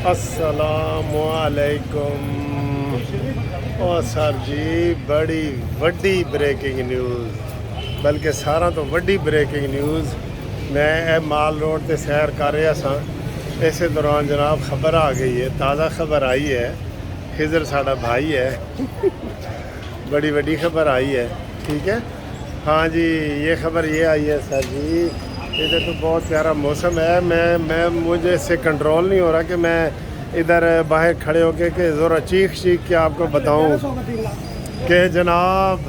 अस्सलाम वालेकुम। और सर जी बड़ी वड्डी ब्रेकिंग न्यूज़, बल्कि सारा तो वड्डी ब्रेकिंग न्यूज़। मैं माल रोड ते सैर कर रहा सा, इस दौरान जनाब खबर आ गई है, ताज़ा खबर आई है। खिजर साड़ा भाई है बड़ी वड्डी खबर आई है। ठीक है, हाँ जी, ये खबर ये आई है सर जी, इधर तो बहुत प्यारा मौसम है। मैं मुझे इससे कंट्रोल नहीं हो रहा कि मैं इधर बाहर खड़े होके कि ज़रा चीख के आपको बताऊं कि जनाब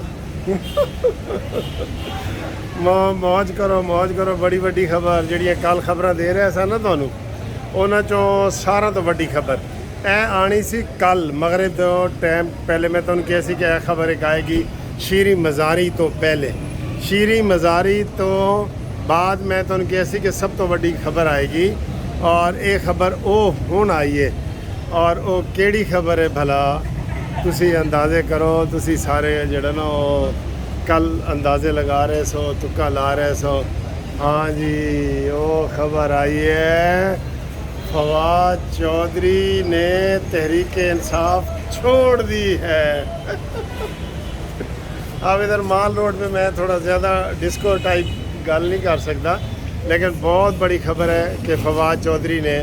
मौज करो। बड़ी वड्डी खबर जी कल खबर दे रहा सा ना तुहानू, उन्हां चों सारा तो वड्डी खबर ए आनी सी कल मगरिब तो टाइम पहले। मैं तुहानू कहा सी कि यह खबर एक आएगी शीरी मज़ारी तो पहले, शीरी मज़ारी तो बाद मैं तुहानू कहा सी कि सब तो वड्डी खबर आएगी। और ये खबर हुण आई है, और वो केड़ी खबर है भला, तुसी अंदाज़े करो। तुसी सारे जड़ा ना वो कल अंदाज़े लगा रहे सो, तुक्का ला रहे सो। हाँ जी, वो खबर आई है फवाद चौधरी ने तहरीक इंसाफ छोड़ दी है। अब इधर माल रोड पे मैं थोड़ा ज़्यादा डिस्को टाइप गल नहीं कर सकता, लेकिन बहुत बड़ी खबर है कि फवाद चौधरी ने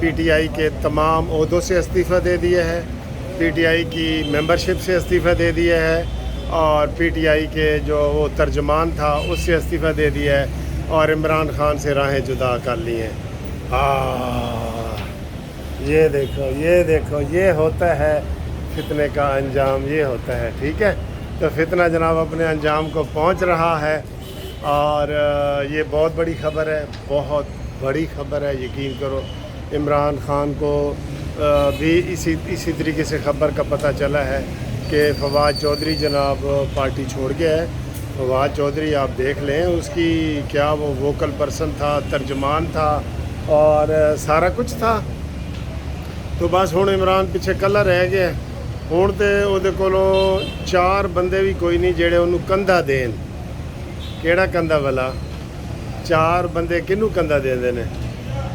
पीटीआई के तमाम ओहदों से इस्तीफ़ा दे दिया है, पीटीआई की मेंबरशिप से इस्तीफ़ा दे दिया है, और पीटीआई के जो वो तर्जमान था उससे इस्तीफ़ा दे दिया है, और इमरान खान से राहें जुदा कर ली हैं। ये देखो ये होता है फितने का अंजाम, ये होता है। ठीक है, तो फितना जनाब अपने अंजाम को पहुंच रहा है, और ये बहुत बड़ी खबर है, बहुत बड़ी खबर है। यकीन करो, इमरान खान को भी इसी तरीके से खबर का पता चला है कि फवाद चौधरी जनाब पार्टी छोड़ गया है। फवाद चौधरी आप देख लें, उसकी क्या वो वोकल पर्सन था, तर्जमान था, और सारा कुछ था। तो बस हुण इमरान पिछे कल्ला रह गया। हुण तो उहदे कोलों 4 बंदे भी कोई नहीं जेड़े उन्होंने कंधा देन। केड़ा कंधा वाला? 4 बंदे किनू कंधा देंदे ने?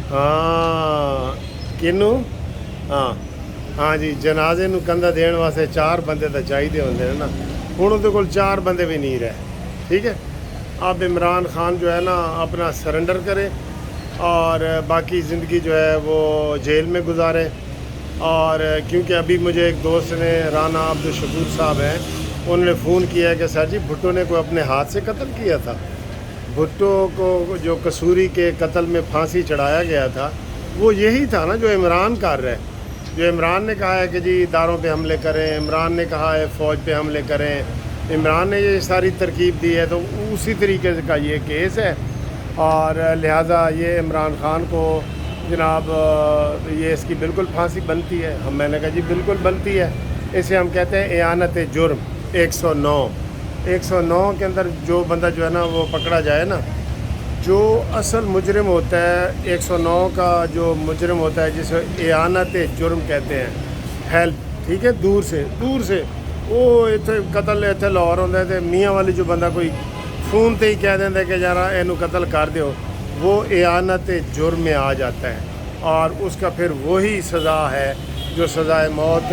हाँ, किनू? हाँ जी, जनाजे नू कंधा देने वास्ते 4 बंदे तो चाहिए होंगे ना। हुण उहदे कोल 4 बंदे भी नहीं रहे। ठीक है, अब इमरान खान जो है ना अपना सरेंडर करे, और बाकी ज़िंदगी जो है वो जेल में गुजारे। और क्योंकि अभी मुझे एक दोस्त ने, राना अब्दुल शकूर साहब हैं, उन्होंने फ़ोन किया है कि सर जी भुट्टो ने कोई अपने हाथ से कत्ल किया था। भुट्टो को जो कसूरी के कत्ल में फांसी चढ़ाया गया था, वो यही था ना जो इमरान कर रहा है। जो इमरान ने कहा है कि जी इदारों पे हमले करें, इमरान ने कहा है फ़ौज पे हमले करें, इमरान ने ये सारी तरकीब दी है, तो उसी तरीके का ये केस है। और लिहाजा ये इमरान खान को जनाब ये इसकी बिल्कुल फांसी बनती है। मैंने कहा जी बिल्कुल बनती है। इसे हम कहते हैं एआनत जुर्म 109 के अंदर जो बंदा जो है ना वो पकड़ा जाए ना, जो असल मुजरिम होता है 109 का जो मुजरिम होता है, जिसे एआनत जुर्म कहते हैं, हेल्प। ठीक है, दूर से वो इतने कतल इतने लाहौर होंगे तो मियाँ वाली जो बंदा कोई फ़ोन ते ही कह देंगे कि यार इनू कत्ल कर दो, वो एआनत जुर्म में आ जाता है, और उसका फिर वही सज़ा है जो सज़ाए मौत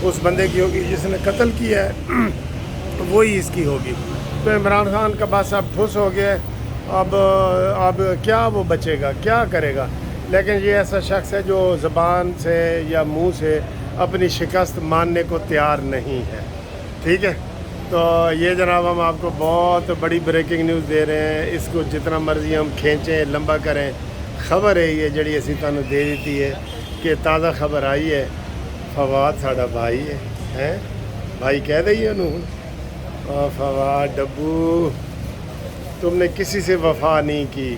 उस बंदे की होगी जिसने कत्ल किया है, वही इसकी होगी। तो इमरान खान का बस अब ठुस हो गया। अब क्या वो बचेगा, क्या करेगा? लेकिन ये ऐसा शख्स है जो ज़बान से या मुंह से अपनी शिकस्त मानने को तैयार नहीं है। ठीक है, तो ये जनाब हम आपको बहुत बड़ी ब्रेकिंग न्यूज़ दे रहे हैं। इसको जितना मर्ज़ी हम खींचें, लंबा करें, खबर है ये जड़ी असी तुहानू दे दी है कि ताज़ा खबर आई है फवाद साड़ा भाई है भाई कह दइए उन्होंने। फवाद डब्बू, तुमने किसी से वफा नहीं की।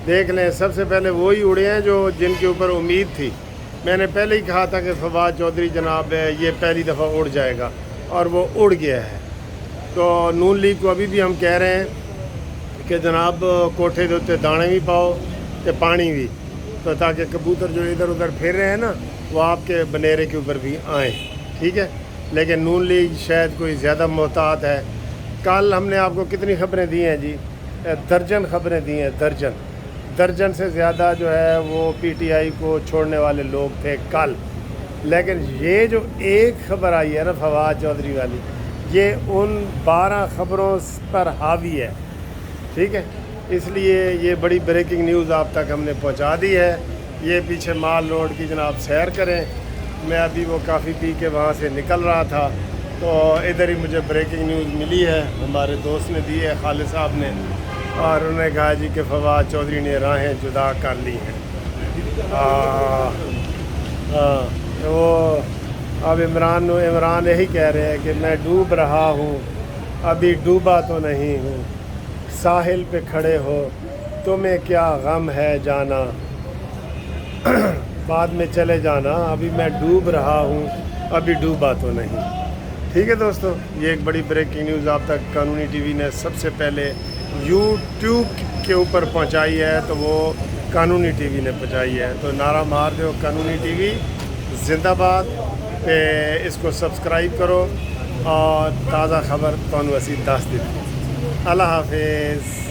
देख लें, सबसे पहले वही उड़े हैं जो जिनके ऊपर उम्मीद थी। मैंने पहले ही कहा था कि फवाद चौधरी जनाब ये पहली दफ़ा उड़ जाएगा, और वो उड़ गया है। तो नून लीग को अभी भी हम कह रहे हैं कि जनाब कोठे के उत्ते दाने भी पाओ तो पानी भी, तो ताकि कबूतर जो इधर उधर फिर रहे हैं ना वो आपके बनेरे के ऊपर भी आएँ। ठीक है, लेकिन नून लीग शायद कोई ज़्यादा मोहतात है। कल हमने आपको कितनी खबरें दी हैं जी? दर्जन खबरें दी हैं, درجن سے زیادہ جو ہے وہ پی ٹی آئی کو چھوڑنے والے لوگ تھے کل، لیکن یہ جو ایک خبر آئی ہے نا فواد چودھری والی، یہ ان 12 خبروں پر حاوی ہے، ٹھیک ہے، اس لیے یہ بڑی بریکنگ نیوز آپ تک ہم نے پہنچا دی ہے۔ یہ پیچھے مال روڈ کی جناب سیر کریں، میں ابھی وہ کافی پی کے وہاں سے نکل رہا تھا تو ادھر ہی مجھے بریکنگ نیوز ملی ہے، ہمارے دوست نے دی ہے، خالد صاحب نے، اور انہوں نے کہا جی کہ فواد چودھری نے راہیں جدا کر لی ہیں۔ وہ اب عمران یہی کہہ رہے ہیں کہ میں ڈوب رہا ہوں، ابھی ڈوبا تو نہیں ہوں، ساحل پہ کھڑے ہو تمہیں کیا غم ہے جانا، بعد میں چلے جانا، ابھی میں ڈوب رہا ہوں، ابھی ڈوبا تو نہیں۔ ٹھیک ہے دوستو، یہ ایک بڑی بریکنگ نیوز آپ تک قانونی ٹی وی نے سب سے پہلے یوٹیوب کے اوپر پہنچائی ہے، تو وہ قانونی ٹی وی نے پہنچائی ہے، تو نعرہ مار دو قانونی ٹی وی زندہ باد، اس کو سبسکرائب کرو اور تازہ خبر تانوں اسی دس دن۔ اللہ حافظ۔